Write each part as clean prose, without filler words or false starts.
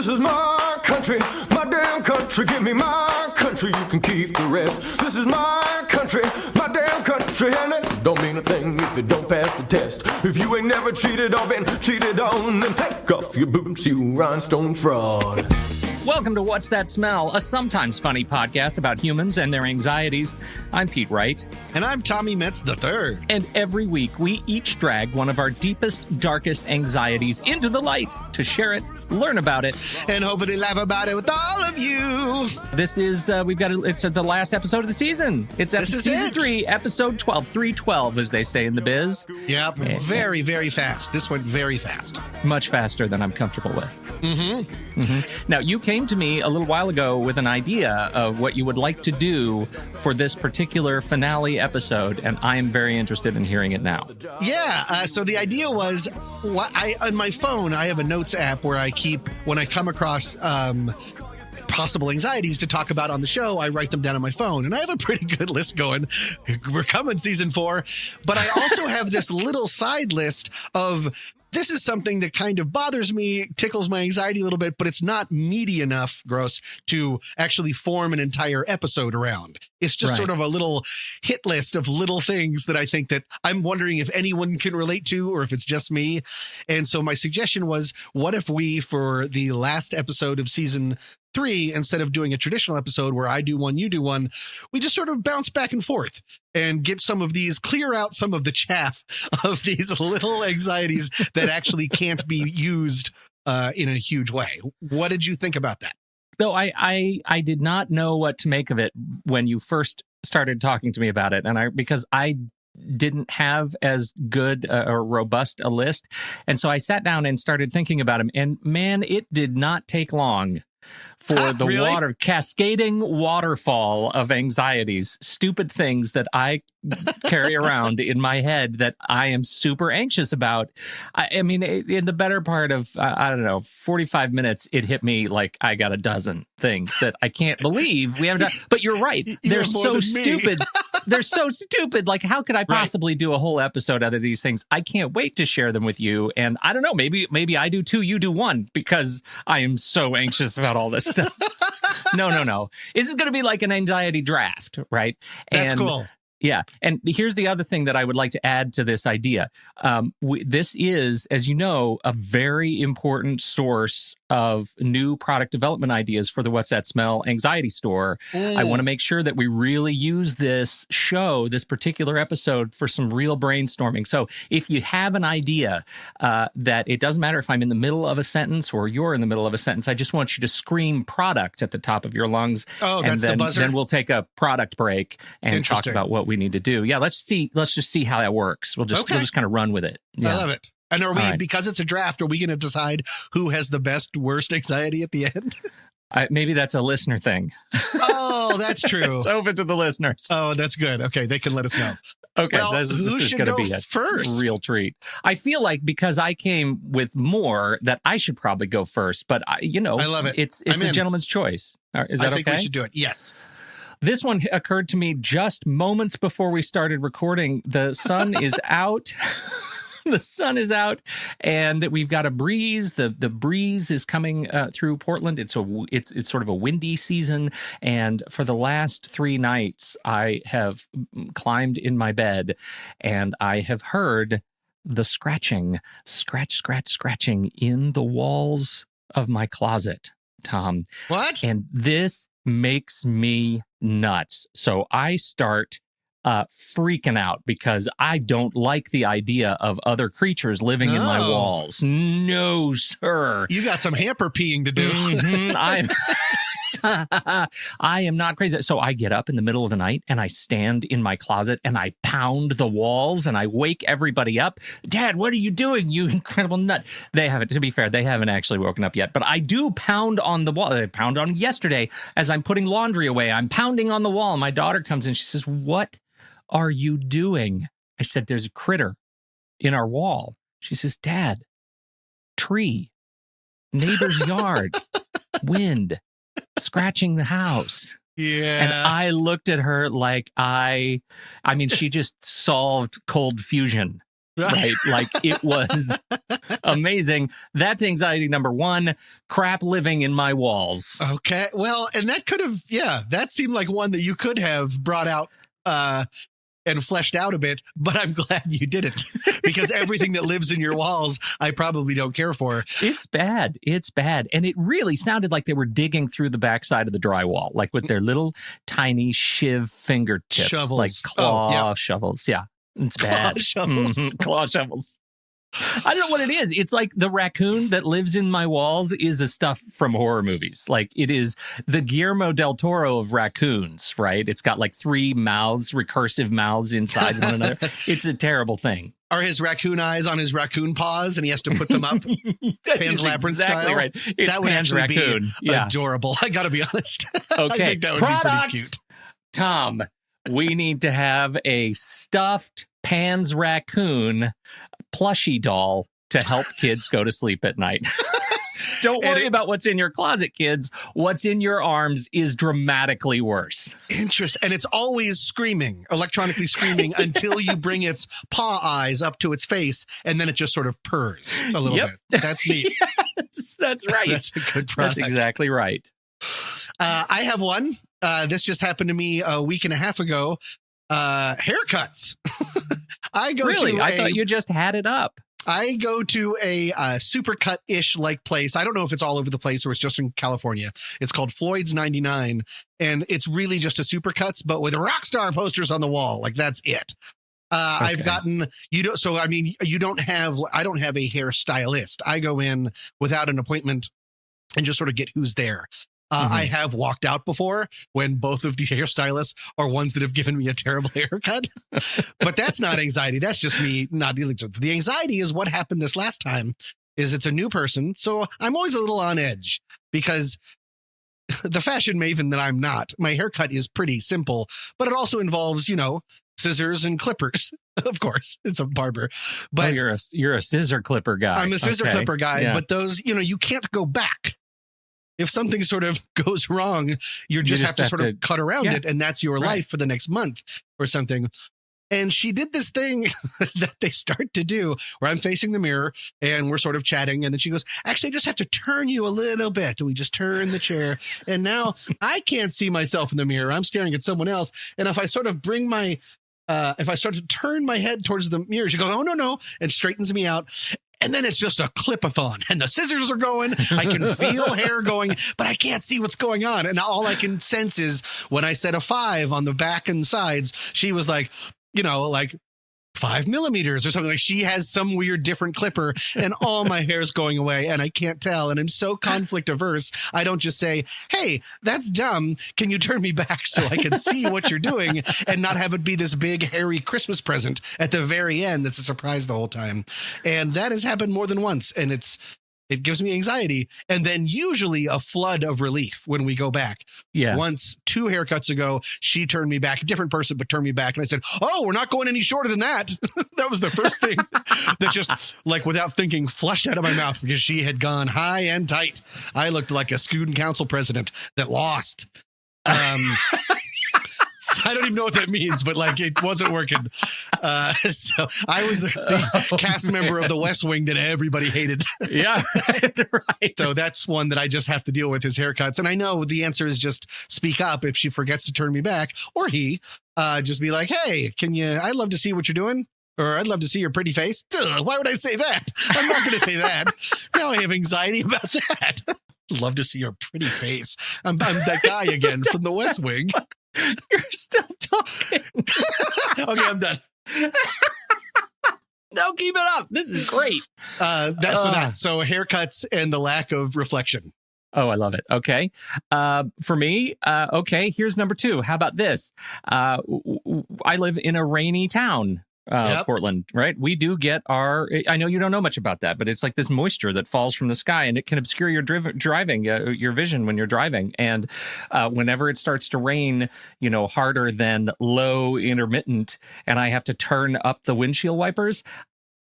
This is my country, my damn country. Give me my country, you can keep the rest. This is my country, my damn country. And it don't mean a thing if it don't pass the test. If you ain't never cheated or been cheated on, then take off your boots, you rhinestone fraud. Welcome to What's That Smell, a sometimes funny podcast about humans and their anxieties. I'm Pete Wright. And I'm Tommy Metz III. And every week, we each drag one of our deepest, darkest anxieties into the light to share it, learn about it, and hopefully laugh about it with all of you. This is, it's the last episode of the season. It's season 3, episode 12, 312, as they say in the biz. Yep, very, very fast. This went very fast. Much faster than I'm comfortable with. Now, you came to me a little while ago with an idea of what you would like to do for this particular finale episode, and I am very interested in hearing it now. Yeah, so the idea was, on my phone, I have a notes app where I keep, when I come across possible anxieties to talk about on the show, I write them down on my phone, and I have a pretty good list going. We're coming season 4, but I also have this little side list of, this is something that kind of bothers me, tickles my anxiety a little bit, but it's not meaty enough, gross, to actually form an entire episode around. It's just sort of a little hit list of little things that I think that I'm wondering if anyone can relate to or if it's just me. And so my suggestion was, what if we, for the last episode of season 3, instead of doing a traditional episode where I do one, you do one, we just sort of bounce back and forth and get some of these, clear out some of the chaff of these little anxieties that actually can't be used in a huge way. What did you think about that? No, I did not know what to make of it when you first started talking to me about it, and because I didn't have as good or robust a list, and so I sat down and started thinking about them, and man, it did not take long for the cascading waterfall of anxieties, stupid things that I carry around in my head that I am super anxious about. I mean, in the better part of, 45 minutes, it hit me like I got a dozen things that I can't believe we haven't done. But you're right. They're so stupid. They're so stupid. Like, how could I possibly do a whole episode out of these things? I can't wait to share them with you. And I don't know, maybe I do 2, you do 1, because I am so anxious about all this stuff. No. This is going to be like an anxiety draft, right? That's cool. Yeah. And here's the other thing that I would like to add to this idea. This is, as you know, a very important source of new product development ideas for the What's That Smell anxiety store. I want to make sure that we really use this show, this particular episode, for some real brainstorming. So if you have an idea that it doesn't matter if I'm in the middle of a sentence or you're in the middle of a sentence, I just want you to scream product at the top of your lungs. Oh, and that's the buzzer? Then we'll take a product break and talk about what we need to do. Yeah, let's just see how that works. We'll just kind of run with it. Yeah. I love it. And are we, because it's a draft, are we going to decide who has the best, worst anxiety at the end? Maybe that's a listener thing. Oh, that's true. It's open to the listeners. Oh, that's good. Okay, they can let us know. Okay, well, this is going to be a first? Real treat. I feel like because I came with more that I should probably go first, but I love it. It's a gentleman's choice. Is that okay? I think we should do it. Yes. This one occurred to me just moments before we started recording. The sun is out. The sun is out, and we've got a breeze. The breeze is coming through Portland. It's sort of a windy season, and for the last 3 nights, I have climbed in my bed, and I have heard the scratching in the walls of my closet, Tom. What? And this makes me nuts. So I start freaking out because I don't like the idea of other creatures living in my walls. No, sir. You got some hamper peeing to do. I am not crazy. So I get up in the middle of the night and I stand in my closet and I pound the walls and I wake everybody up. Dad, what are you doing, you incredible nut? To be fair, they haven't actually woken up yet, but I do pound on the wall. I pounded on yesterday as I'm putting laundry away. I'm pounding on the wall. My daughter comes in. She says, "What are you doing?" I said, "There's a critter in our wall." She says, "Dad, tree, neighbor's yard, wind, scratching the house." Yeah. And I looked at her like she just solved cold fusion right? Like it was amazing. That's anxiety number one, crap living in my walls. Okay. Well, and that could have, that seemed like one that you could have brought out and fleshed out a bit, but I'm glad you didn't because everything that lives in your walls, I probably don't care for. It's bad. It's bad. And it really sounded like they were digging through the backside of the drywall, like with their little tiny shiv fingertips, Shovels. like claw shovels. Yeah. It's bad. Claw shovels. Claw shovels. I don't know what it is. It's like the raccoon that lives in my walls is the stuff from horror movies. Like it is the Guillermo del Toro of raccoons, right? It's got like 3 mouths, recursive mouths inside one another. It's a terrible thing. Are his raccoon eyes on his raccoon paws and he has to put them up? Pan's Labyrinth exactly style? Right. It's that would Pan's actually raccoon. be adorable. I got to be honest. Okay. I think that would be pretty cute. Tom, we need to have a stuffed Pan's raccoon plushie doll to help kids go to sleep at night. Don't worry about what's in your closet, kids. What's in your arms is dramatically worse. Interesting. And it's always screaming, electronically screaming until you bring its paw eyes up to its face, and then it just sort of purrs a little bit. That's neat. Yes, that's right. That's a good product. That's exactly right. I have one. This just happened to me a week and a half ago. Haircuts. I thought you just had it up. I go to a supercut-ish like place. I don't know if it's all over the place or it's just in California. It's called Floyd's 99, and it's really just a supercuts, but with rockstar posters on the wall. Like that's it. I've gotten I don't have a hairstylist. I go in without an appointment and just sort of get who's there. I have walked out before when both of these hairstylists are ones that have given me a terrible haircut. But that's not anxiety. That's just me not dealing with it. The anxiety is what happened this last time is it's a new person. So I'm always a little on edge because the fashion maven that I'm not, my haircut is pretty simple, but it also involves, scissors and clippers. Of course, it's a barber. But you're a scissor clipper guy. I'm a scissor clipper guy, but those, you can't go back. If something sort of goes wrong, you just have to sort of cut around it, and that's your life for the next month or something. And she did this thing that they start to do where I'm facing the mirror and we're sort of chatting. And then she goes, actually, I just have to turn you a little bit. And we just turn the chair. And now I can't see myself in the mirror. I'm staring at someone else. And if I sort of if I start to turn my head towards the mirror, she goes, oh, no, and straightens me out. And then it's just a clip-a-thon and the scissors are going. I can feel hair going, but I can't see what's going on. And all I can sense is when I said a 5 on the back and sides, she was like, like 5 millimeters or something. Like she has some weird different clipper and all my hair is going away and I can't tell. And I'm so conflict averse. I don't just say, hey, that's dumb. Can you turn me back so I can see what you're doing and not have it be this big hairy Christmas present at the very end that's a surprise the whole time. And that has happened more than once. And it gives me anxiety and then usually a flood of relief when we go back. Yeah. Once 2 haircuts ago, she turned me back, a different person, but turned me back. And I said, oh, we're not going any shorter than that. That was the first thing that just like without thinking flushed out of my mouth because she had gone high and tight. I looked like a student council president that lost. I don't even know what that means, but like it wasn't working. So I was the cast member of The West Wing that everybody hated. Yeah, right. So that's one that I just have to deal with his haircuts. And I know the answer is just speak up if she forgets to turn me back, or he just be like, hey, I'd love to see what you're doing. Or I'd love to see your pretty face. Ugh, why would I say that? I'm not going to say that. Now I have anxiety about that. Love to see your pretty face. I'm that guy again from The West Wing. You're still talking. Okay, I'm done. No, keep it up. This is great. So haircuts and the lack of reflection. Oh, I love it. Okay. For me, here's number 2. How about this? I live in a rainy town. Portland, right? We do get I know you don't know much about that, but it's like this moisture that falls from the sky and it can obscure your driving, your vision when you're driving. And whenever it starts to rain, harder than low intermittent, and I have to turn up the windshield wipers,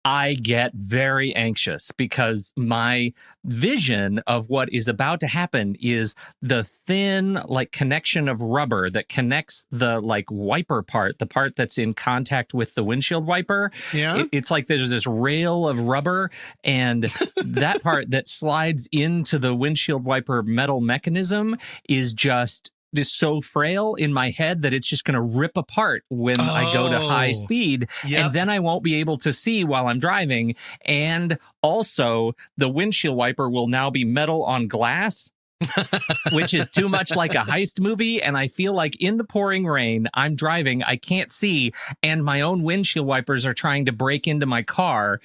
I get very anxious because my vision of what is about to happen is the thin like connection of rubber that connects the like wiper part, the part that's in contact with the windshield wiper. Yeah. It's like there's this rail of rubber, and that part that slides into the windshield wiper metal mechanism is so frail in my head that it's just going to rip apart when I go to high speed. Yep. And then I won't be able to see while I'm driving. And also, the windshield wiper will now be metal on glass, which is too much like a heist movie. And I feel like in the pouring rain, I'm driving, I can't see, and my own windshield wipers are trying to break into my car.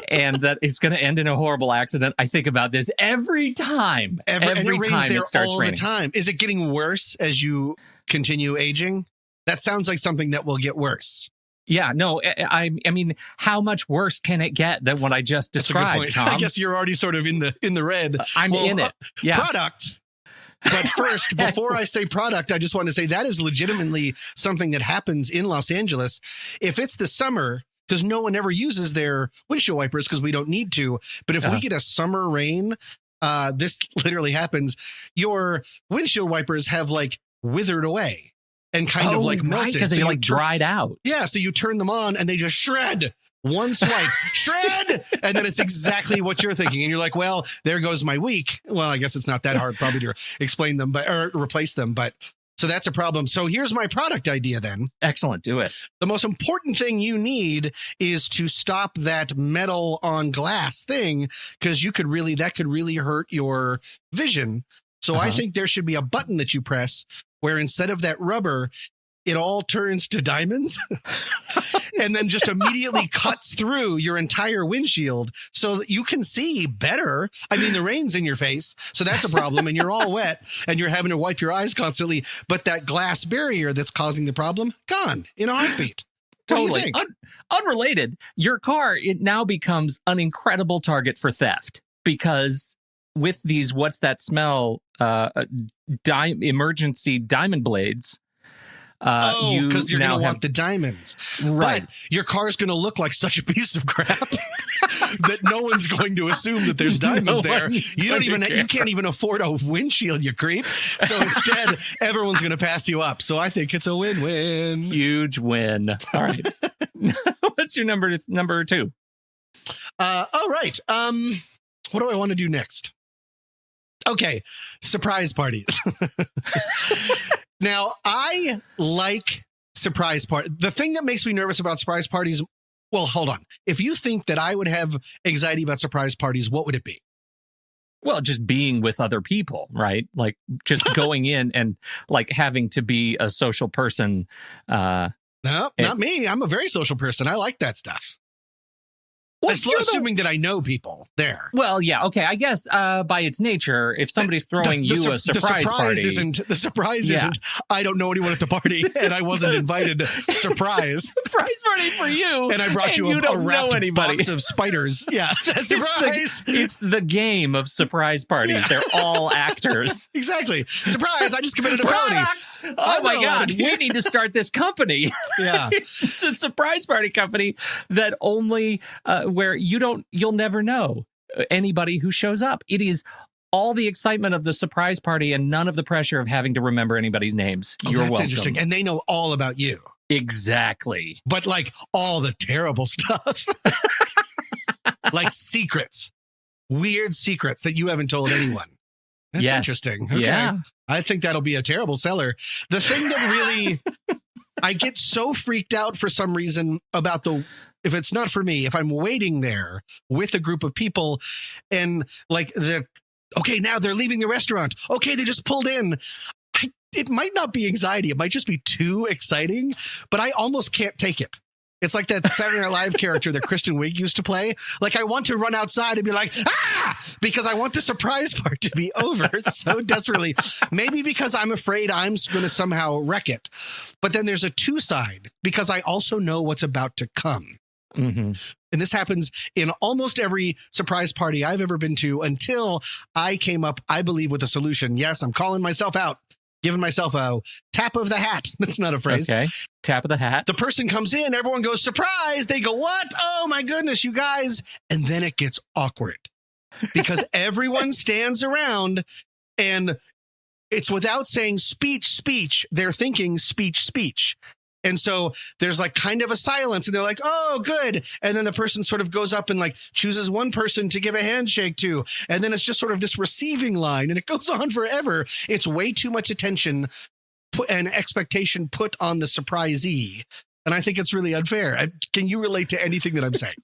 And that it's going to end in a horrible accident. I think about this every time. Every time it starts all raining. the time. Is it getting worse as you continue aging? That sounds like something that will get worse. Yeah, no, I mean, how much worse can it get than what I just described, Tom? I guess you're already sort of in the red. I'm in it. Yeah. Product. But first, before I say product, I just want to say that is legitimately something that happens in Los Angeles. If it's the summer, because no one ever uses their windshield wipers because we don't need to. But if we get a summer rain, this literally happens. Your windshield wipers have like withered away and kind of like melted. Because they like dried out. Yeah, so you turn them on and they just shred. One swipe, shred, and then it's exactly what you're thinking. And you're like, well, there goes my week. Well, I guess it's not that hard probably to explain them, or replace them. But so that's a problem. So here's my product idea then. Excellent. Do it. The most important thing you need is to stop that metal on glass thing, because that could really hurt your vision. So I think there should be a button that you press where instead of that rubber, it all turns to diamonds and then just immediately cuts through your entire windshield so that you can see better. I mean, the rain's in your face, so that's a problem, and you're all wet and you're having to wipe your eyes constantly. But that glass barrier that's causing the problem, gone in a heartbeat. Totally. Unrelated, your car, it now becomes an incredible target for theft because with these, what's that smell, emergency diamond blades, because you're going to want the diamonds. Right. But your car's going to look like such a piece of crap that no one's going to assume that there's diamonds there. You can't even afford a windshield, you creep. So instead, everyone's going to pass you up. So I think it's a win-win. Huge win. All right. What's your number two? All right. What do I want to do next? Okay. Surprise parties. Now, I like surprise parties. The thing that makes me nervous about surprise parties, well, hold on. If you think that I would have anxiety about surprise parties, what would it be? Well, just being with other people, right? Like just going in and like having to be a social person. No, not me. I'm a very social person. I like that stuff. Well, assuming that I know people there. Well, yeah, okay. I guess by its nature, if somebody's throwing you a surprise party, the surprise isn't. I don't know anyone at the party, and I wasn't invited. Surprise party for you, and I brought you a wrapped box of spiders. Yeah, surprise. It's the game of surprise parties. Yeah. They're all actors. Exactly. Surprise! I just committed a felony. Oh my God! We need to start this company. Yeah, it's a surprise party company that only. Where you'll never know anybody who shows up. It is all the excitement of the surprise party and none of the pressure of having to remember anybody's names. You're welcome. Interesting. And they know all about you. Exactly. But like all the terrible stuff. Like secrets. Weird secrets that you haven't told anyone. That's interesting. Okay. Yeah. I think that'll be a terrible seller. The thing that really I get so freaked out for some reason about if it's not for me, if I'm waiting there with a group of people and like okay, now they're leaving the restaurant. Okay, they just pulled in. It might not be anxiety. It might just be too exciting, but I almost can't take it. It's like that Saturday Night Live character that Kristen Wiig used to play. Like I want to run outside and be like, because I want the surprise part to be over so desperately. Maybe because I'm afraid I'm going to somehow wreck it. But then there's a two side because I also know what's about to come. Mm-hmm. And this happens in almost every surprise party I've ever been to until I came up, I believe, with a solution. Yes, I'm calling myself out giving myself a tap of the hat. That's not a phrase. Okay. Tap of the hat. The person comes in, everyone goes, surprise. They go, what? Oh my goodness, you guys. And then it gets awkward because everyone stands around and it's without saying speech. They're thinking speech. And so there's like kind of a silence and they're like, oh, good. And then the person sort of goes up and like chooses one person to give a handshake to. And then it's just sort of this receiving line and it goes on forever. It's way too much attention and expectation put on the surprisee. And I think it's really unfair. Can you relate to anything that I'm saying?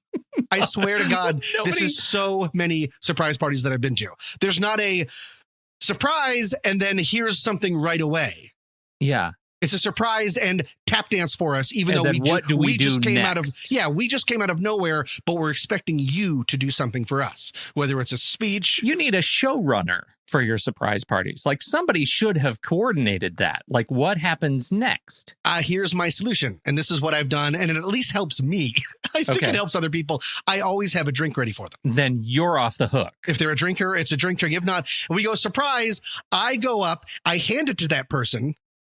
I swear to God, this is so many surprise parties that I've been to. There's not a surprise and then here's something right away. Yeah. It's a surprise and tap dance for us, even And though then we just came next? we just came out of nowhere, but we're expecting you to do something for us, whether it's a speech. You need a showrunner for your surprise parties. Like somebody should have coordinated that. Like what happens next? Here's my solution. And this is what I've done. And it at least helps me. I think it helps other people. I always have a drink ready for them. Then you're off the hook. If they're a drinker, it's a drink. If not, we go surprise. I go up, I hand it to that person.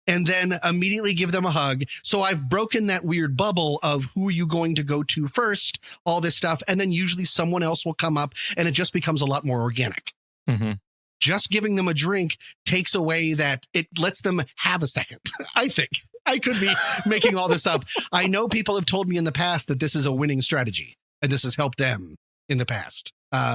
And then immediately give them a hug. So I've broken that weird bubble of who are you going to go to first, all this stuff. And then usually someone else will come up and it just becomes a lot more organic. Mm-hmm. Just giving them a drink takes away that it lets them have a second. I think I could be making all this up. I know people have told me in the past that this is a winning strategy and this has helped them in the past.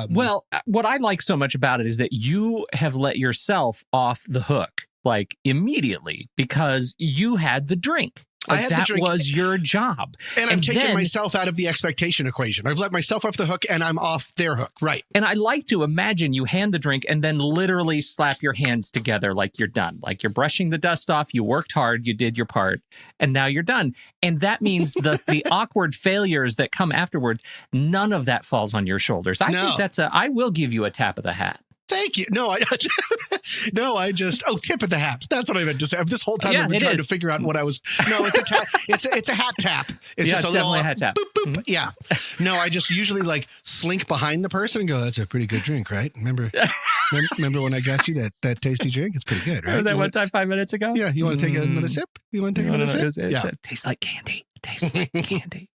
Well, what I like so much about it is that you have let yourself off the hook. Like immediately because you had the drink. Like, I had the drink. That was your job. And I've taken myself out of the expectation equation. I've let myself off the hook and I'm off their hook. Right. And I like to imagine you hand the drink and then literally slap your hands together like you're done. Like you're brushing the dust off. You worked hard. You did your part. And now you're done. And that means the awkward failures that come afterwards, none of that falls on your shoulders. I think I will give you a tap of the hat. Thank you. No, I just tip of the hat. That's what I meant to say. This whole time I've been trying to figure out what I was. No, it's a tap. It's a hat tap. It's just definitely a hat tap. Boop, boop. Mm-hmm. Yeah. No, I just usually like slink behind the person and go, that's a pretty good drink, right? Remember when I got you that tasty drink? It's pretty good, right? That one time 5 minutes ago? Yeah. You want to take another sip? It tastes like candy. It tastes like candy.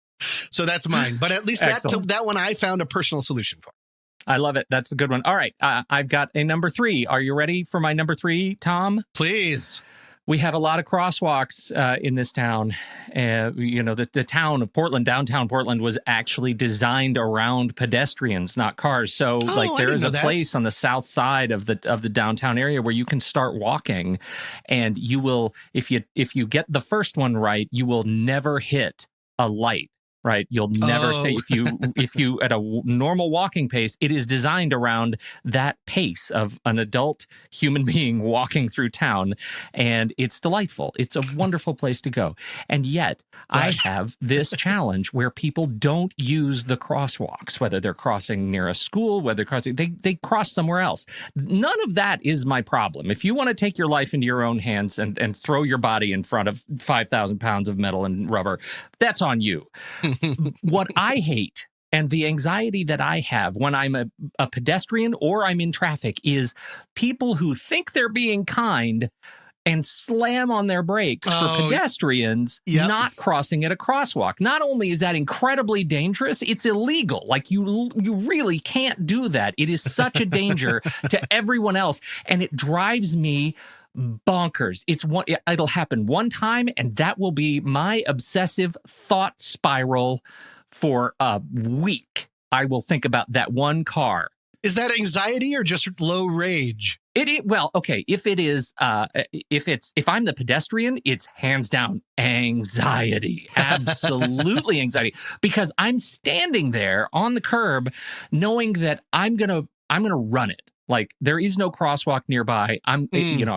So that's mine. But at least that one I found a personal solution for. I love it. That's a good one. All right. I've got a number 3. Are you ready for my number 3, Tom? Please. We have a lot of crosswalks in this town. The town of Portland, downtown Portland, was actually designed around pedestrians, not cars. So there is a place on the south side of the downtown area where you can start walking. And you will, if you get the first one right, you will never hit a light. Right. You'll never say if you at a normal walking pace, it is designed around that pace of an adult human being walking through town. And it's delightful. It's a wonderful place to go. And yet I have this challenge where people don't use the crosswalks, whether they're crossing near a school, whether they're crossing, they cross somewhere else. None of that is my problem. If you want to take your life into your own hands and throw your body in front of 5,000 pounds of metal and rubber, that's on you. What I hate and the anxiety that I have when I'm a pedestrian or I'm in traffic is people who think they're being kind and slam on their brakes for pedestrians not crossing at a crosswalk. Not only is that incredibly dangerous, it's illegal. Like you really can't do that. It is such a danger to everyone else. And it drives me bonkers. It'll happen one time, and that will be my obsessive thought spiral for a week. I will think about that one car. Is that anxiety or just low rage? Well, okay. If it is, if I'm the pedestrian, it's hands down anxiety, absolutely anxiety, because I'm standing there on the curb, knowing that I'm gonna run it. Like there is no crosswalk nearby. I'm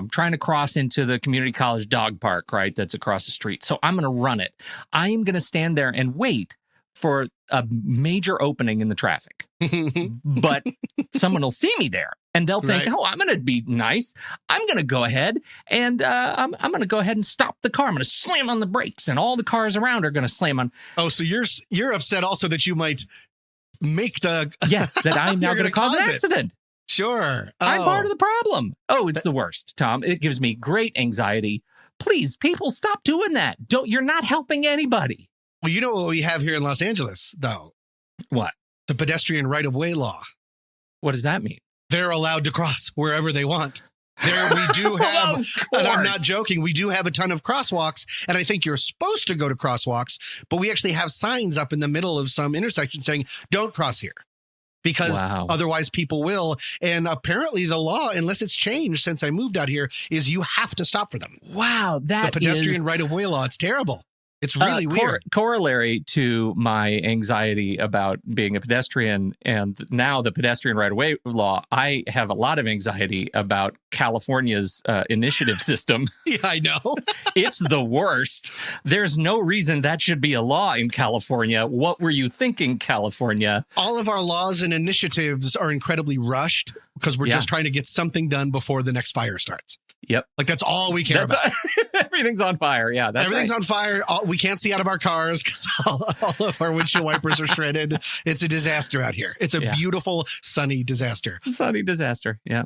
trying to cross into the community college dog park, right? That's across the street. So I'm going to run it. I am going to stand there and wait for a major opening in the traffic. But someone will see me there and they'll think, I'm going to be nice. I'm going to go ahead and I'm going to go ahead and stop the car. I'm going to slam on the brakes and all the cars around are going to slam on. Oh, so you're upset also that you might make that I'm now going to cause an accident. Sure. I'm part of the problem. Oh, it's the worst, Tom. It gives me great anxiety. Please, people, stop doing that. You're not helping anybody. Well, you know what we have here in Los Angeles, though? What? The pedestrian right-of-way law. What does that mean? They're allowed to cross wherever they want. There we do have, and I'm not joking, we do have a ton of crosswalks, and I think you're supposed to go to crosswalks, but we actually have signs up in the middle of some intersections saying, don't cross here. Because otherwise people will. And apparently the law, unless it's changed since I moved out here, is you have to stop for them. Wow, that the pedestrian right-of-way law. It's terrible. It's really weird. Corollary to my anxiety about being a pedestrian and now the pedestrian right-of-way law, I have a lot of anxiety about California's initiative system. Yeah, I know. It's the worst. There's no reason that should be a law in California. What were you thinking, California? All of our laws and initiatives are incredibly rushed because we're just trying to get something done before the next fire starts. Yep. Like that's all we care about. Everything's on fire. Yeah, everything's on fire. We can't see out of our cars because all of our windshield wipers are shredded. It's a disaster out here. It's a beautiful, sunny disaster. Sunny disaster. Yeah.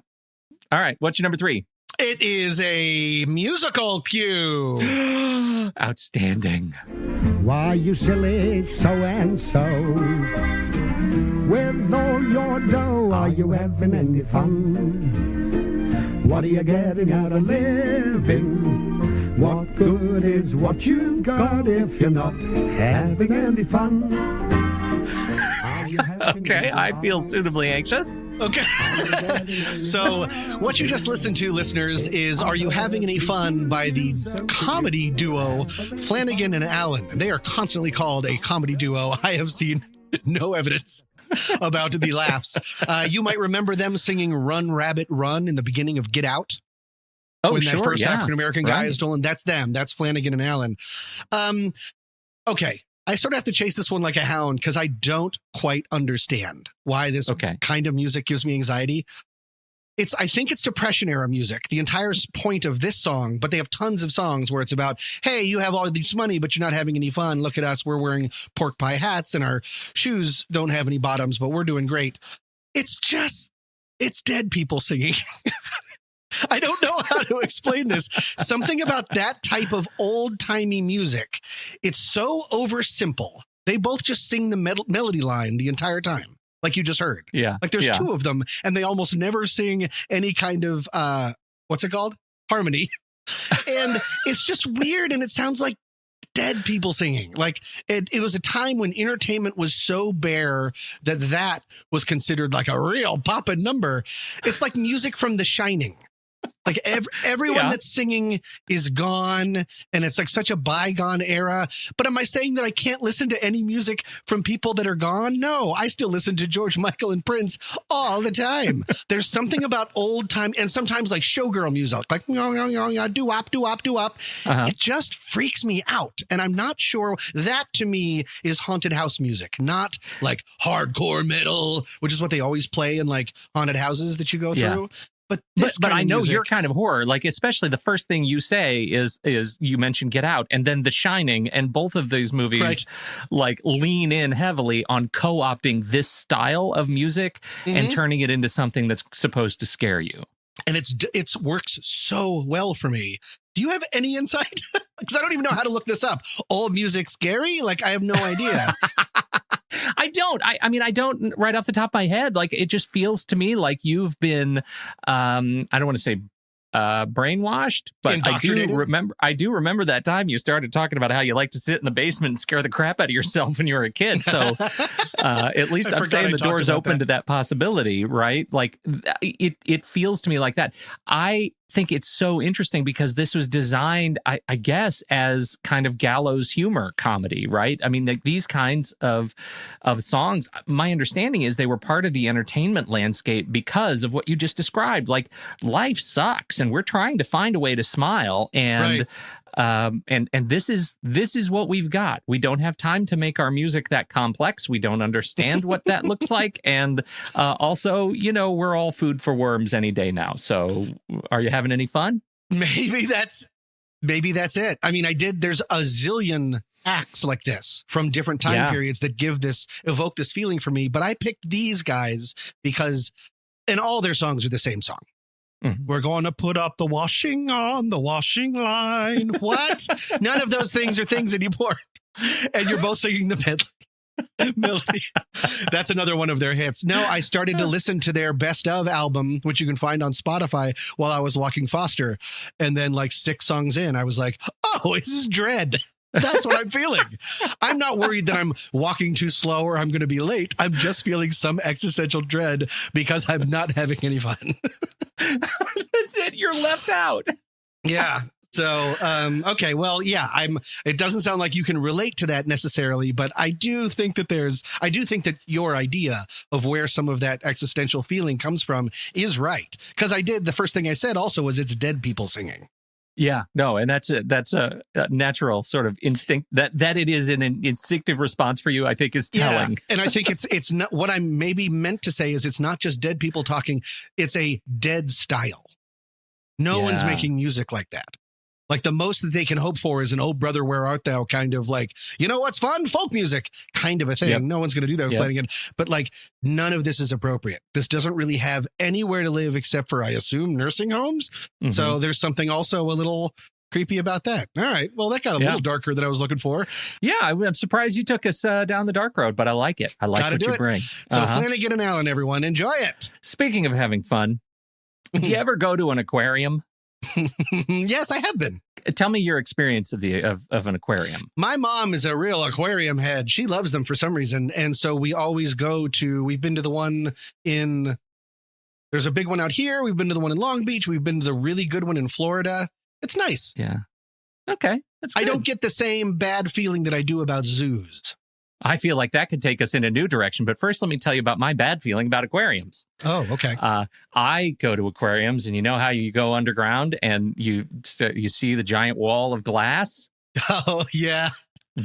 All right. What's your number 3? It is a musical cue. Outstanding. Why, you silly so-and-so, with all your dough, are you having any fun? What are you getting out of living? What good is what you've got if you're not having any fun? Okay, I feel suitably anxious. Okay. So what you just listened to, listeners, is Are You Having Any Fun by the comedy duo Flanagan and Allen. They are constantly called a comedy duo. I have seen no evidence about the laughs. You might remember them singing Run, Rabbit, Run in the beginning of Get Out. Oh, when sure, that first African-American guy is stolen. That's them. That's Flanagan and Allen. Okay. I sort of have to chase this one like a hound because I don't quite understand why this kind of music gives me anxiety. I think it's Depression era music, the entire point of this song, but they have tons of songs where it's about, hey, you have all this money, but you're not having any fun. Look at us. We're wearing pork pie hats and our shoes don't have any bottoms, but we're doing great. It's dead people singing. I don't know how to explain this. Something about that type of old-timey music. It's so oversimple. They both just sing the melody line the entire time, like you just heard. Yeah. Like there's two of them, and they almost never sing any kind of, what's it called? Harmony. And it's just weird, and it sounds like dead people singing. Like it was a time when entertainment was so bare that was considered like a real poppin' number. It's like music from The Shining. Like everyone that's singing is gone, and it's like such a bygone era. But am I saying that I can't listen to any music from people that are gone? No, I still listen to George Michael and Prince all the time. There's something about old time, and sometimes like showgirl music, like doo-wop, doo-wop, doo-wop. It just freaks me out, and I'm not sure. That to me is haunted house music, not like hardcore metal, which is what they always play in like haunted houses that you go through. But I know your kind of horror, like especially the first thing you say is you mentioned Get Out and then The Shining, and both of these movies like lean in heavily on co-opting this style of music and turning it into something that's supposed to scare you. And it works so well for me. Do you have any insight? Because I don't even know how to look this up. Old music scary? Like I have no idea. I don't. I mean, I don't right off the top of my head. Like, it just feels to me like you've been, I don't want to say brainwashed, but I do remember that time you started talking about how you like to sit in the basement and scare the crap out of yourself when you were a kid. So at least I'm saying the door's open to that possibility, right? Like it feels to me like that. I think it's so interesting because this was designed, I guess, as kind of gallows humor comedy, right? I mean, these kinds of songs, my understanding is they were part of the entertainment landscape because of what you just described. Like, life sucks, and we're trying to find a way to smile, and and this is what we've got. We don't have time to make our music that complex. We don't understand what that looks like, and also, we're all food for worms any day now. So, are you having any fun? Maybe that's it. I mean, there's a zillion acts like this from different time periods that evoke this feeling for me. But I picked these guys because And all their songs are the same song. Mhm. We're going to put up the washing on the washing line. What? None of those things are things anymore. And you're both singing the melody. That's another one of their hits. No, I started to listen to their best of album, which you can find on Spotify, while I was walking Foster. And then like 6 songs in, I was like, oh, this is dread. That's what I'm feeling. I'm not worried that I'm walking too slow or I'm going to be late. I'm just feeling some existential dread because I'm not having any fun. That's it. You're left out. Yeah. So, okay. Well, yeah, it doesn't sound like you can relate to that necessarily, but I do think that your idea of where some of that existential feeling comes from is right. Because the first thing I said also was it's dead people singing. Yeah, no, and that's a natural sort of instinct that it is an instinctive response for you, I think, is telling. Yeah. And I think it's not what I maybe meant to say is it's not just dead people talking. It's a dead style. No one's making music like that. Like the most that they can hope for is an "Oh Brother, Where Art Thou" kind of like, you know what's fun? Folk music kind of a thing. Yep. No one's going to do that with Flanagan. But like none of this is appropriate. This doesn't really have anywhere to live except for, I assume, nursing homes. Mm-hmm. So there's something also a little creepy about that. All right. Well, that got a little darker than I was looking for. Yeah, I'm surprised you took us down the dark road, but I like it. I like what you bring. So Flanagan and Allen, everyone, enjoy it. Speaking of having fun, do you ever go to an aquarium? Yes, I have been. Tell me your experience of an aquarium. My mom is a real aquarium head. She loves them for some reason. And so we always we've been to the one there's a big one out here. We've been to the one in Long Beach. We've been to the really good one in Florida. It's nice. Yeah. Okay. That's good. I don't get the same bad feeling that I do about zoos. I feel like that could take us in a new direction. But first, let me tell you about my bad feeling about aquariums. Oh, okay. I go to aquariums, and you know how you go underground and you see the giant wall of glass? Oh, yeah.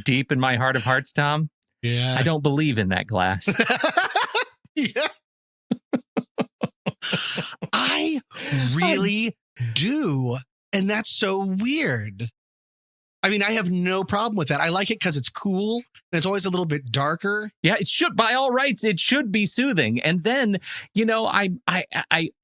Deep in my heart of hearts, Tom. Yeah. I don't believe in that glass. Yeah. I really do. And that's so weird. I mean, I have no problem with that. I like it because it's cool and it's always a little bit darker. Yeah, it should, by all rights, it should be soothing. And then, you know, I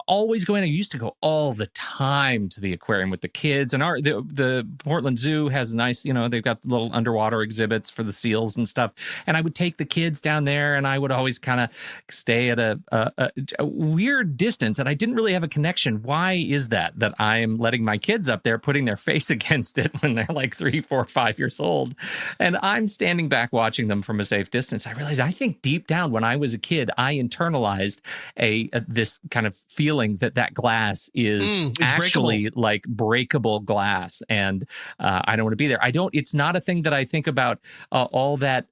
always go in. I used to go all the time to the aquarium with the kids. And the Portland Zoo has nice, you know, they've got little underwater exhibits for the seals and stuff. And I would take the kids down there, and I would always kind of stay at a weird distance. And I didn't really have a connection. Why is that I'm letting my kids up there, putting their face against it when they're like 3, 4, 5 years old, and I'm standing back watching them from a safe distance? I realized, I think deep down when I was a kid, I internalized this kind of feeling that glass is actually breakable. Like breakable glass, and I don't want to be there. It's not a thing that I think about all that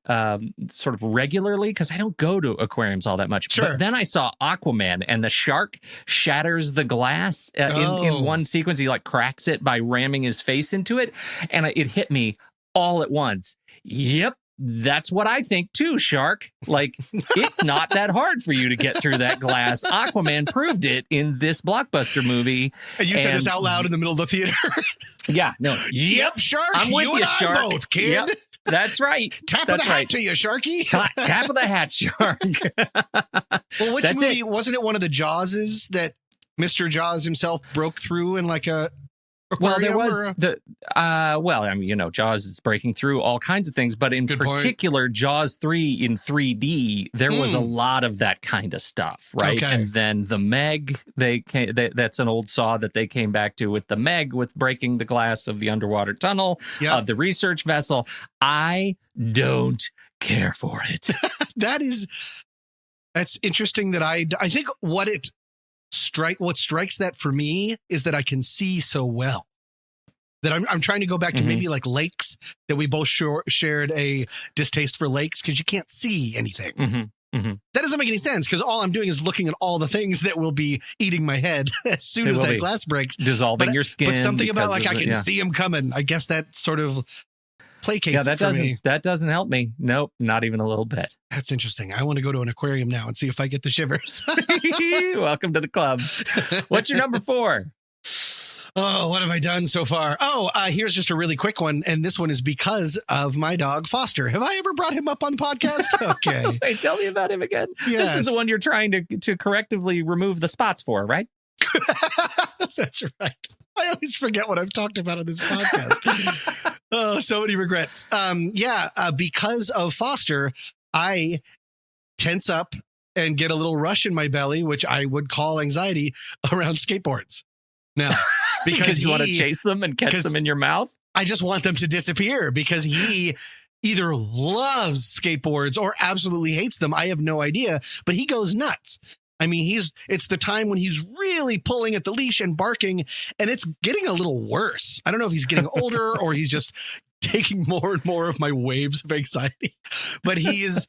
sort of regularly, because I don't go to aquariums all that much. Sure. But then I saw Aquaman, and the shark shatters the glass in one sequence. He like cracks it by ramming his face into it, and it hit me all at once. Yep. That's what I think too, Shark. Like, it's not that hard for you to get through that glass. Aquaman proved it in this blockbuster movie. And you said this out loud in the middle of the theater. Yeah, no. Yep, Shark. I'm with you, Shark. Both, kid. Yep, that's right. Tap of the hat to you, Sharky. Tap of the hat, Shark. Well, which movie wasn't it? One of the Jawses that Mr. Jaws himself broke through in like a aquarium? Well, there was I mean, you know, Jaws is breaking through all kinds of things, but in particular, Jaws 3 in 3D, there was a lot of that kind of stuff, right? Okay. And then the Meg, that's an old saw that they came back to with the Meg, with breaking the glass of the underwater tunnel of the research vessel. I don't care for it. That's interesting. That I think what strikes that for me is that I can see so well. That I'm trying to go back to maybe like lakes, that we both shared a distaste for lakes because you can't see anything. That doesn't make any sense, because all I'm doing is looking at all the things that will be eating my head as soon as that glass breaks. Dissolving your skin. But something about like I can see them coming. I guess that sort of placates me. That doesn't help me. Nope, not even a little bit. That's interesting. I want to go to an aquarium now and see if I get the shivers. Welcome to the club. What's your number 4? Oh, what have I done so far? Oh, here's just a really quick one. And this one is because of my dog, Foster. Have I ever brought him up on the podcast? Okay. Wait, tell me about him again. Yes. This is the one you're trying to correctively remove the spots for, right? That's right. I always forget what I've talked about on this podcast. Oh, so many regrets. Because of Foster, I tense up and get a little rush in my belly, which I would call anxiety around skateboards. Now, Because you want to chase them and catch them in your mouth? I just want them to disappear because he either loves skateboards or absolutely hates them. I have no idea, but he goes nuts. I mean, it's the time when he's really pulling at the leash and barking, and it's getting a little worse. I don't know if he's getting older or he's just taking more and more of my waves of anxiety, but he is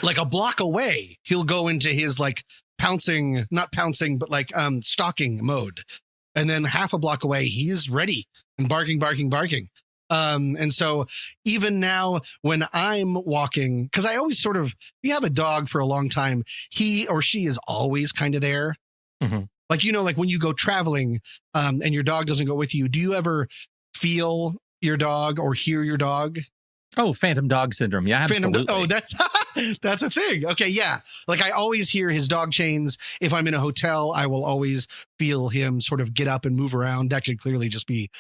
like a block away. He'll go into his like not pouncing, but like stalking mode. And then half a block away, he's ready and barking. And so even now when I'm walking, because I always you have a dog for a long time, he or she is always kind of there. Mm-hmm. Like, like when you go traveling and your dog doesn't go with you, do you ever feel your dog or hear your dog? Oh, phantom dog syndrome. Yeah, absolutely. That's a thing. Okay, yeah. Like I always hear his dog chains. If I'm in a hotel, I will always feel him sort of get up and move around. That could clearly just be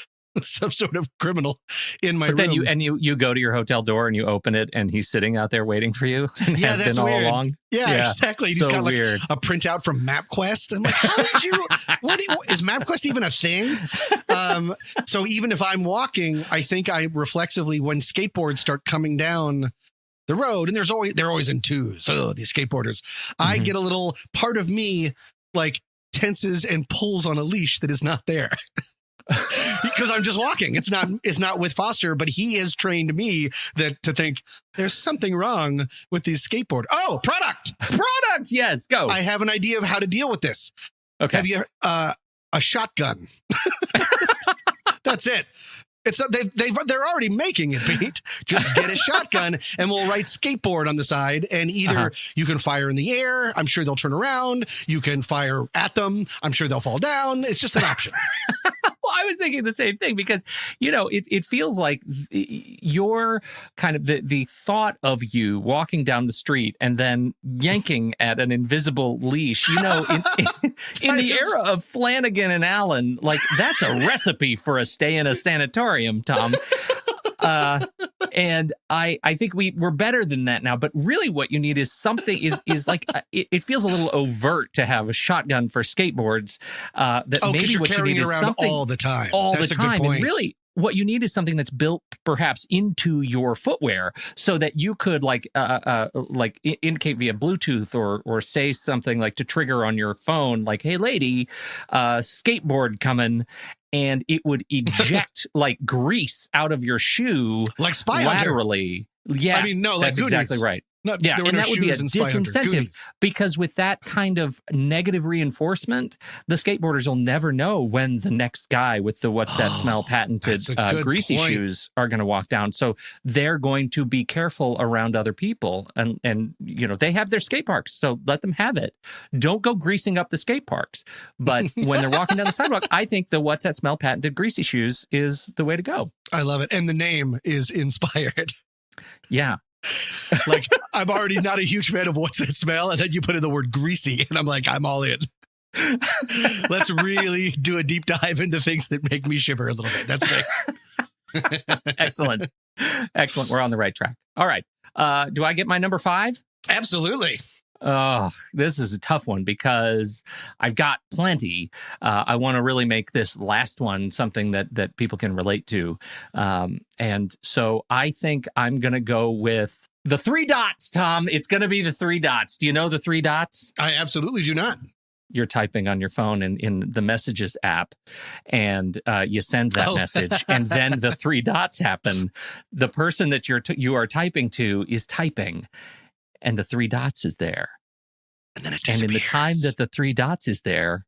some sort of criminal in my room. But then you go to your hotel door and you open it and he's sitting out there waiting for you. And Yeah, has that's been weird. all along. Yeah, exactly. So He's got like weird. a printout from MapQuest. I'm like, how did you? Is MapQuest even a thing? So even if I'm walking, I think I reflexively, when skateboards start coming down the road, and they're always in twos. So these skateboarders, I get a little part of me like tenses and pulls on a leash that is not there. Because I'm just walking. It's not with Foster, but he has trained me to think there's something wrong with these skateboard. Oh, product. Yes, go. I have an idea of how to deal with this. Okay. Have you a shotgun? That's it. They're already making it, Pete. Just get a shotgun and we'll write skateboard on the side. And either you can fire in the air. I'm sure they'll turn around. You can fire at them. I'm sure they'll fall down. It's just an option. Well, I was thinking the same thing because, it feels like you're kind of the thought of you walking down the street and then yanking at an invisible leash, in the era of Flanagan and Allen, like that's a recipe for a stay in a sanatorium, Tom. And I think we're better than that now. But really what you need is something is like it feels a little overt to have a shotgun for skateboards. That maybe what you need is something all the time. That's a good point. And really what you need is something that's built perhaps into your footwear so that you could like indicate via Bluetooth or say something like to trigger on your phone, like, hey lady, skateboard coming. And it would eject like grease out of your shoe, like Spy laterally. Yes, I mean, no, like that's exactly right. No, yeah, and that would be a Spy Hunter. disincentive because with that kind of negative reinforcement, the skateboarders will never know when the next guy with the what's that smell patented greasy shoes are going to walk down. So they're going to be careful around other people, and they have their skate parks, so let them have it. Don't go greasing up the skate parks. But when they're walking down the sidewalk, I think the what's that smell patented greasy shoes is the way to go. I love it, and the name is inspired. Yeah. Like, I'm already not a huge fan of what's that smell, and then you put in the word greasy, and I'm like, I'm all in. Let's really do a deep dive into things that make me shiver a little bit. That's great. Excellent. We're on the right track. All right. Do I get my number 5? Absolutely. Oh, this is a tough one because I've got plenty. I want to really make this last one something that people can relate to. And so I think I'm going to go with the 3 dots, Tom. It's going to be the 3 dots. Do you know the 3 dots? I absolutely do not. You're typing on your phone in the Messages app, and you send that message, and then the 3 dots happen. The person that you are typing to is typing, and the 3 dots is there. And then it disappears. And in the time that the 3 dots is there,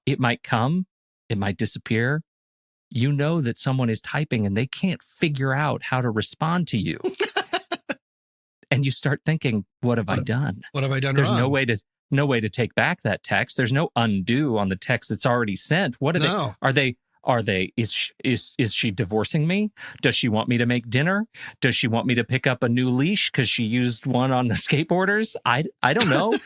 it might come, it might disappear. You know that someone is typing and they can't figure out how to respond to you. And you start thinking, what have I done? What have I done There's wrong? no way to take back that text. There's no undo on the text that's already sent. What are they? Is she divorcing me? Does she want me to make dinner? Does she want me to pick up a new leash because she used one on the skateboarders? I don't know.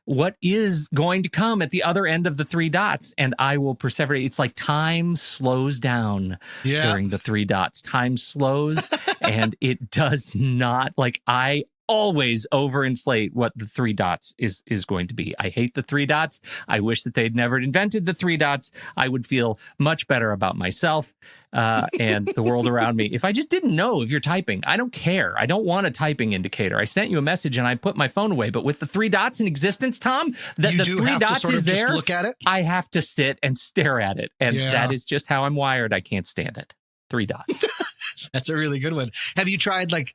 What is going to come at the other end of the three dots? And I will persevere. It's like time slows down during the three dots. Time slows and it does not, like, I always overinflate what the three dots is going to be. I hate the three dots. I wish that they'd never invented the three dots. I would feel much better about myself and the world around me if I just didn't know if you're typing. I don't care. I don't want a typing indicator. I sent you a message and I put my phone away. But with the three dots in existence, Tom, the three dots is there. Just look at it. I have to sit and stare at it. And that is just how I'm wired. I can't stand it. Three dots. That's a really good one. Have you tried like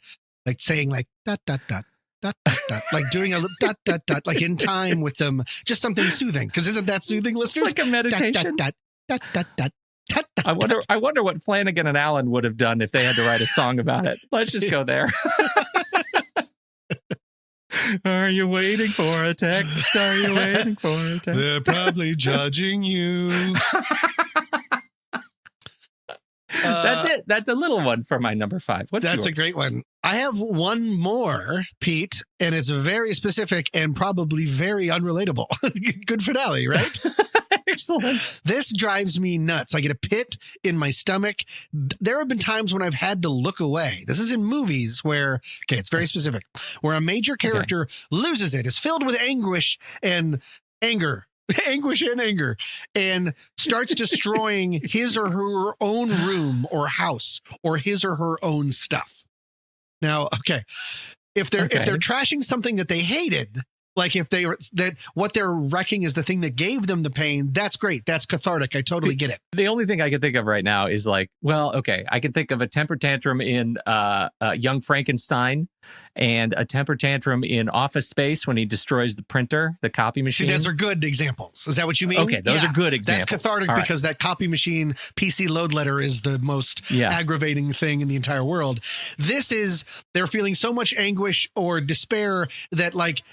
saying like dot dot dot dot dot dot, like doing a dot dot dot, like in time with them, just something soothing? Because isn't that soothing, listeners? It's like a meditation. Dot, dot, dot, dot, dot, dot, I wonder what Flanagan and Allen would have done if they had to write a song about it. Let's just go there. Are you waiting for a text? Are you waiting for a text? They're probably judging you. That's it. That's a little one for my number 5. What's That's yours? a great one. I have one more, Pete, and it's very specific and probably very unrelatable. Good finale, right? Excellent. This drives me nuts. I get a pit in my stomach. There have been times when I've had to look away. This is in movies where, it's very specific, where a major character loses it, is filled with anguish and anger. Anguish and anger, and starts destroying his or her own room or house or his or her own stuff. Now, if they're trashing something that they hated, like if what they're wrecking is the thing that gave them the pain, that's great. That's cathartic. I totally get it. The only thing I can think of right now is like, I can think of a temper tantrum in Young Frankenstein and a temper tantrum in Office Space when he destroys the printer, the copy machine. See, those are good examples. Is that what you mean? Okay, those are good examples. That's cathartic because that copy machine PC load letter is the most aggravating thing in the entire world. This is, they're feeling so much anguish or despair that like,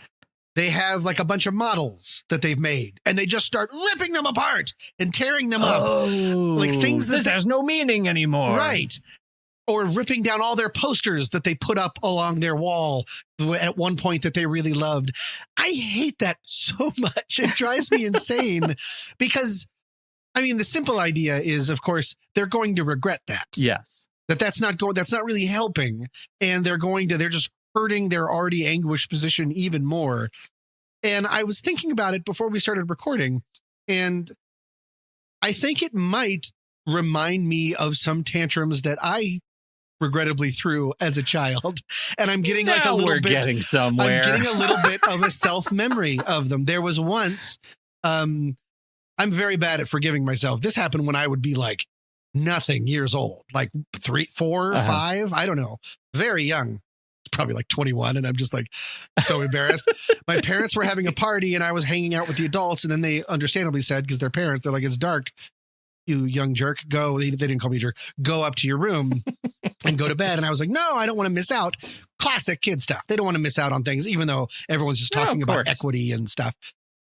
they have like a bunch of models that they've made and they just start ripping them apart and tearing them up. Like things that has no meaning anymore. Right. Or ripping down all their posters that they put up along their wall at one point that they really loved. I hate that so much. It drives me insane because, I mean, the simple idea is, of course, they're going to regret that. Yes. That's not really helping. And they're just hurting their already anguished position even more. And I was thinking about it before we started recording, and I think it might remind me of some tantrums that I regrettably threw as a child. And I'm getting like a little bit getting somewhere. I'm getting a little bit of a self-memory of them. There was once, I'm very bad at forgiving myself. This happened when I would be like nothing years old, like 3, 4, 5, I don't know, very young. Probably like 21, and I'm just like so embarrassed. My parents were having a party and I was hanging out with the adults, and then they understandably said, because they're parents, they're like, it's dark, you young jerk, go. They didn't call me a jerk. Go up to your room and go to bed. And I was like, no, I don't want to miss out. Classic kid stuff. They don't want to miss out on things, even though everyone's just talking about equity and stuff.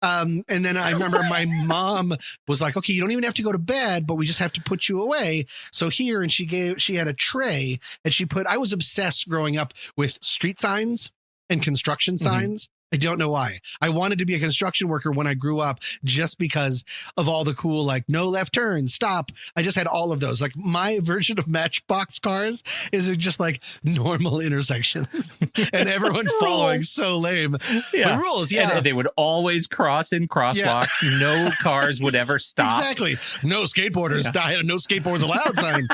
And then I remember my mom was like, okay, you don't even have to go to bed, but we just have to put you away. So here, and she had a tray and I was obsessed growing up with street signs and construction signs. I don't know why. I wanted to be a construction worker when I grew up just because of all the cool, like no left turn, stop. I just had all of those. Like my version of Matchbox cars is just like normal intersections and everyone following. So lame. Yeah. The rules. Yeah. And they would always cross in crosswalks. Yeah. No cars would ever stop. Exactly. No skateboarders. Yeah. I had a no skateboards allowed sign.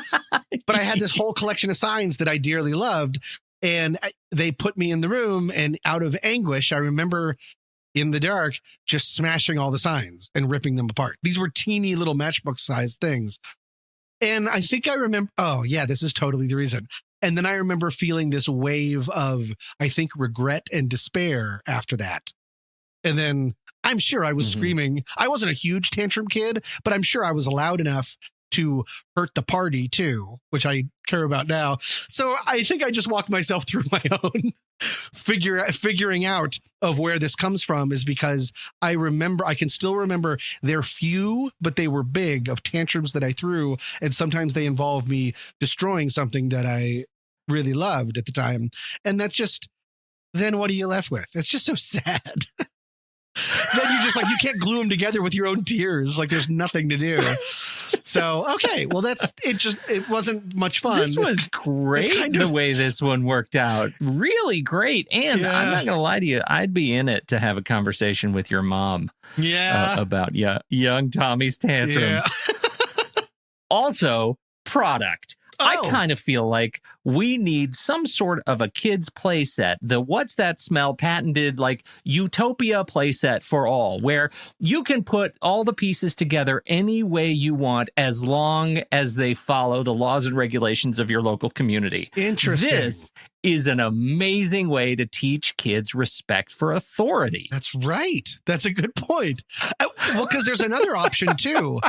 But I had this whole collection of signs that I dearly loved. And they put me in the room, and out of anguish, I remember in the dark just smashing all the signs and ripping them apart. These were teeny little matchbook sized things. And I think I remember, this is totally the reason. And then I remember feeling this wave of, I think, regret and despair after that. And then I'm sure I was screaming. I wasn't a huge tantrum kid, but I'm sure I was loud enough to hurt the party too, which I care about now. So I think I just walked myself through my own figuring out of where this comes from is because I can still remember they're few, but they were big, of tantrums that I threw. And sometimes they involved me destroying something that I really loved at the time. And that's just, then what are you left with? It's just so sad. Then you just you can't glue them together with your own tears. Like there's nothing to do. So, okay. Well, it wasn't much fun. This was great the way this one worked out. Really great. And I'm not going to lie to you. I'd be in it to have a conversation with your mom. About young Tommy's tantrums. Yeah. Also, product. I kind of feel like we need some sort of a kid's playset. The What's That Smell patented Utopia Playset for all, where you can put all the pieces together any way you want as long as they follow the laws and regulations of your local community. Interesting. This is an amazing way to teach kids respect for authority. That's right. That's a good point. Well, because there's another option too.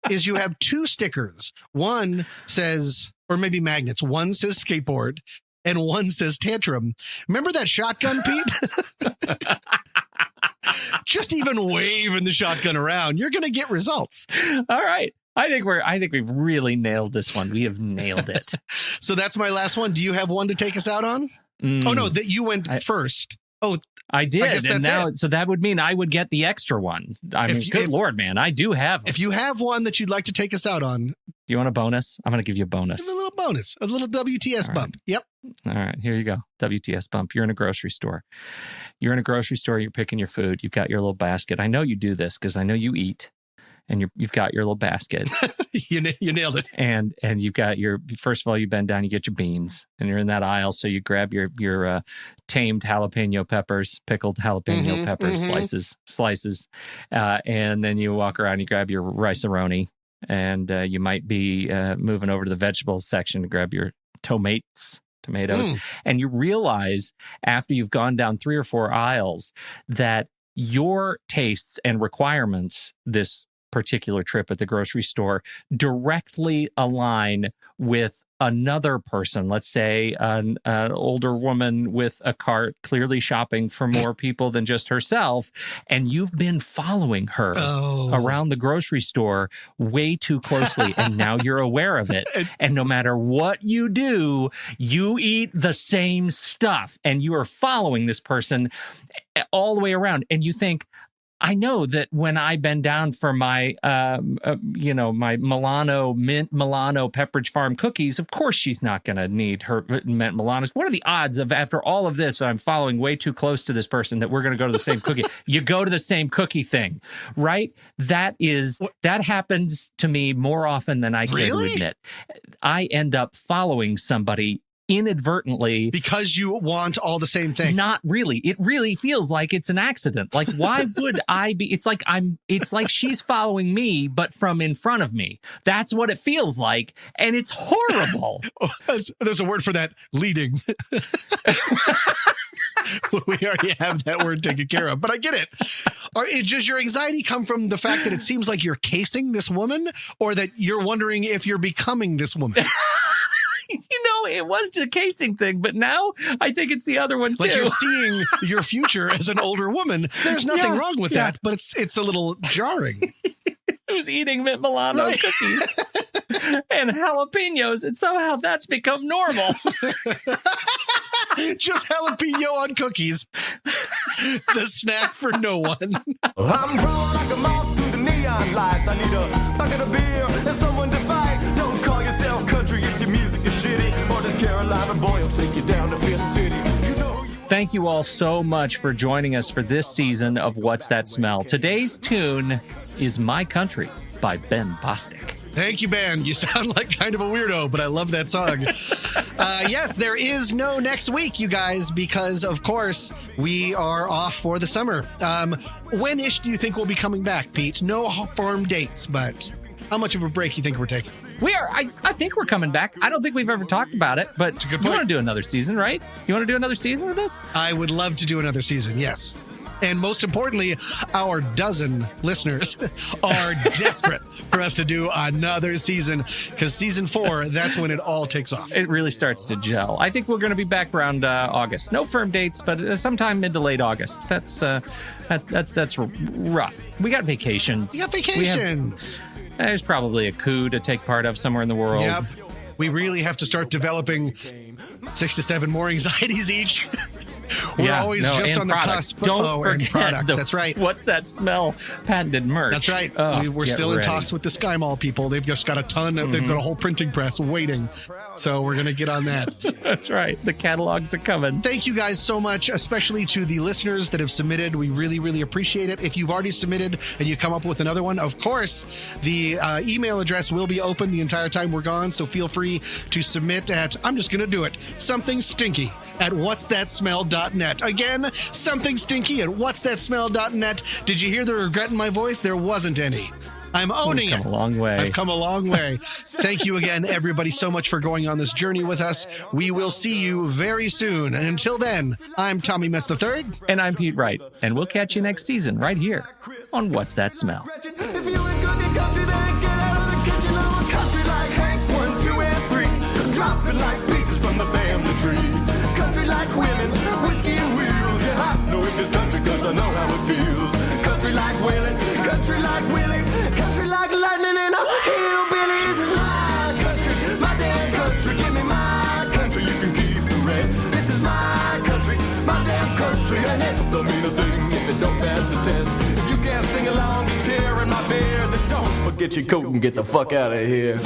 Is you have two stickers. One says, or maybe magnets. One says skateboard and one says tantrum. Remember that shotgun, Pete? Just even waving the shotgun around, you're going to get results. All right. I think we've really nailed this one. We have nailed it. So that's my last one. Do you have one to take us out on? Oh no, that you went first. Oh, I did. And now, so that would mean I would get the extra one. Good Lord, man. I do have them. If you have one that you'd like to take us out on. Do you want a bonus? I'm going to give you a bonus. A little bonus. A little WTS bump. Right. Yep. All right. Here you go. WTS bump. You're in a grocery store. You're picking your food. You've got your little basket. I know you do this because I know you eat. And you've got your little basket. You nailed it. And you've got first of all, you bend down, you get your beans, and you're in that aisle. So you grab your tamed jalapeno peppers, pickled jalapeno peppers, slices. And then you walk around, you grab your rice-a-roni, and you might be moving over to the vegetables section to grab your tomatoes. And you realize after you've gone down 3 or 4 aisles that your tastes and requirements this particular trip at the grocery store directly align with another person, let's say an older woman with a cart clearly shopping for more people than just herself, and you've been following her around the grocery store way too closely, and now you're aware of it. And no matter what you do, you eat the same stuff, and you are following this person all the way around, and you think, I know that when I bend down for my, my mint Milano Pepperidge Farm cookies, of course she's not going to need her mint Milanos. What are the odds of after all of this, I'm following way too close to this person that we're going to go to the same cookie? You go to the same cookie thing, right? That happens to me more often than I care to admit. I end up following somebody inadvertently because you want all the same thing. Not really. It really feels like it's an accident. Like, why would I be? It's like she's following me, but from in front of me. That's what it feels like, and it's horrible. There's a word for that: leading. We already have that word taken care of, but I get it. Does your anxiety come from the fact that it seems like you're casing this woman, or that you're wondering if you're becoming this woman? It was the casing thing, but now I think it's the other one too. Like you're seeing your future as an older woman. There's nothing wrong with that, but it's a little jarring. Who's eating mint Milano cookies and jalapenos, and somehow that's become normal. Just jalapeno on cookies. The snack for no one. I'm crawling like a moth through the neon lights. I need a bucket of beer and someone to fight. Don't call yourself country if your music is shitty, or this Carolina boy will take you down to Fifth City. Thank you all so much for joining us for this season of What's That Smell. Today's tune is My Country by Ben Bostic. Thank you, Ben. You sound like kind of a weirdo, but I love that song. Yes, there is no next week, you guys, because, of course, we are off for the summer. When-ish do you think we'll be coming back, Pete? No firm dates, but how much of a break do you think we're taking? We are. I think we're coming back. I don't think we've ever talked about it, but you want to do another season, right? You want to do another season with this? I would love to do another season, yes. And most importantly, our dozen listeners are desperate for us to do another season, because season 4, that's when it all takes off. It really starts to gel. I think we're going to be back around August. No firm dates, but sometime mid to late August. That's rough. We got vacations. There's probably a coup to take part of somewhere in the world. Yep. We really have to start developing 6 to 7 more anxieties each. We're always just on the cusp. Don't forget products. That's right. What's that smell? Patented merch. That's right. Oh, we're still in talks with the Sky Mall people. They've just got a ton. They've got a whole printing press waiting. So we're going to get on that. That's right. The catalogs are coming. Thank you guys so much, especially to the listeners that have submitted. We really, really appreciate it. If you've already submitted and you come up with another one, of course, the email address will be open the entire time we're gone. So feel free to submit at, I'm just going to do it, something stinky at whatsthatsmell.net. Again, something stinky at whatsthatsmell.net. Did you hear the regret in my voice? There wasn't any. I'm owning it. I've come a long way. I've come a long way. Thank you again, everybody, so much for going on this journey with us. We will see you very soon. And until then, I'm Tommy Mess III. And I'm Pete Wright. And we'll catch you next season right here on What's That Smell? If you ain't good in country, then get out of the kitchen of a country like Hank 1, 2, and 3. Drop it like peaches from the family tree. Country like women, whiskey and wheels. Yeah, I know in this country cause I know how it feels. Country like Willie, country like Willie, country like lightning in a hillbilly. This is my country, my damn country. Give me my country, you can keep the rest. This is my country, my damn country. And it don't mean a thing if it don't pass the test. If you can't sing along to Tearing My Bear, then don't forget your coat and get the fuck out of here.